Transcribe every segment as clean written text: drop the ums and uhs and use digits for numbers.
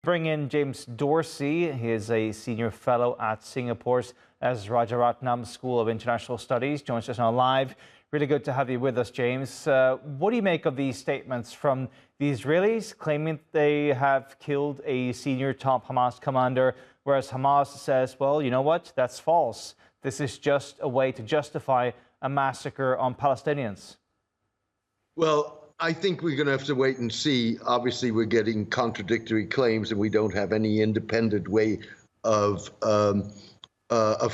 bring in James Dorsey. He is a senior fellow at Singapore's Rajaratnam School of International Studies. Joins us now live. Really good to have you with us, James. What do you make of these statements from the Israelis claiming they have killed a senior top Hamas commander, whereas Hamas says, well, you know what, that's false. This is just a way to justify a massacre on Palestinians? Well, I think we're going to have to wait and see. Obviously, we're getting contradictory claims, and we don't have any independent way of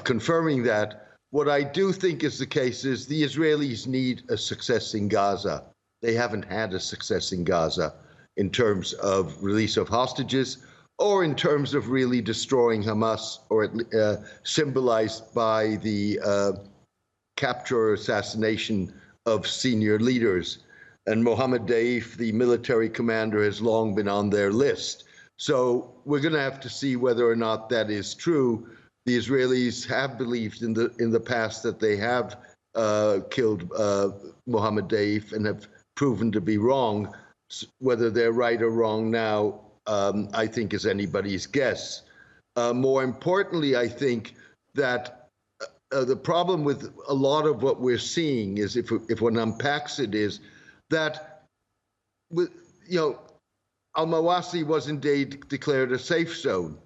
confirming that. What I do think is the case is the Israelis need a success in Gaza. They haven't had a success in Gaza in terms of release of hostages or in terms of really destroying Hamas, or symbolized by the capture or assassination of senior leaders. And Mohammad Daif, the military commander, has long been on their list. So we're going to have to see whether or not that is true. The Israelis have believed in the past that they have killed Mohammad Daif and have proven to be wrong. Whether they're right or wrong now, I think is anybody's guess. More importantly, I think that the problem with a lot of what we're seeing is, if one unpacks it, is that, Al-Mawasi was indeed declared a safe zone.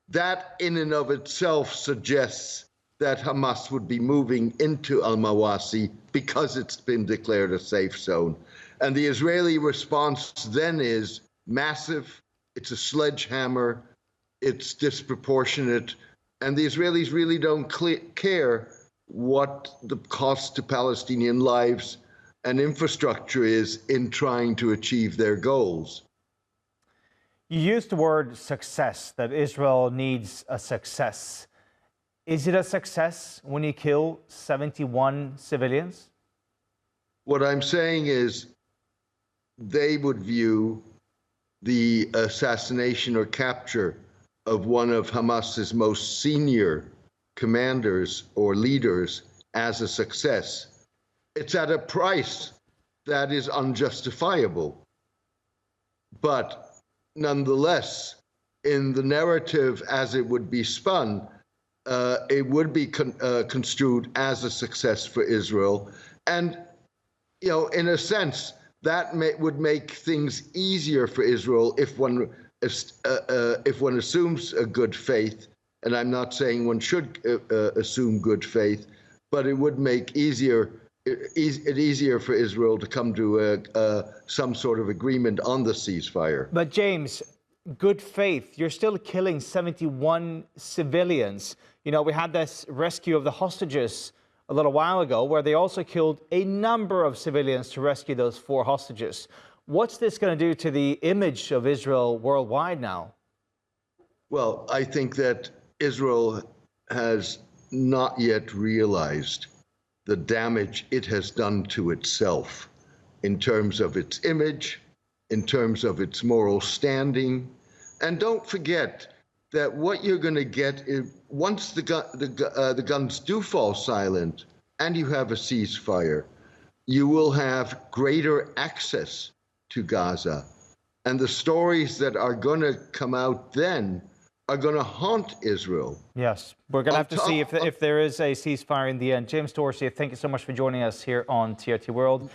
That in and of itself suggests that Hamas would be moving into Al-Mawasi because it's been declared a safe zone. And the Israeli response then is massive. It's a sledgehammer. It's disproportionate. And the Israelis really don't care what the cost to Palestinian lives and infrastructure is in trying to achieve their goals. You used the word success, that Israel needs a success. Is it a success when you kill 71 civilians? What I'm saying is they would view the assassination or capture of one of Hamas's most senior commanders or leaders as a success. It's at a price that is unjustifiable. But nonetheless, in the narrative as it would be spun, it would be construed as a success for Israel. And, in a sense, that would make things easier for Israel if one assumes a good faith. And I'm not saying one should assume good faith, but it would make it easier for Israel to come to some sort of agreement on the ceasefire. But James, good faith, you're still killing 71 civilians. We had this rescue of the hostages a little while ago, where they also killed a number of civilians to rescue those 4 hostages. What's this going to do to the image of Israel worldwide now? Well, I think that Israel has not yet realized the damage it has done to itself in terms of its image, in terms of its moral standing. And don't forget that what you're going to get is, once the guns do fall silent and you have a ceasefire, you will have greater access to Gaza. And the stories that are going to come out then are going to haunt Israel. Yes, we're going to have to see if there is a ceasefire in the end. James Dorsey, thank you so much for joining us here on TRT World.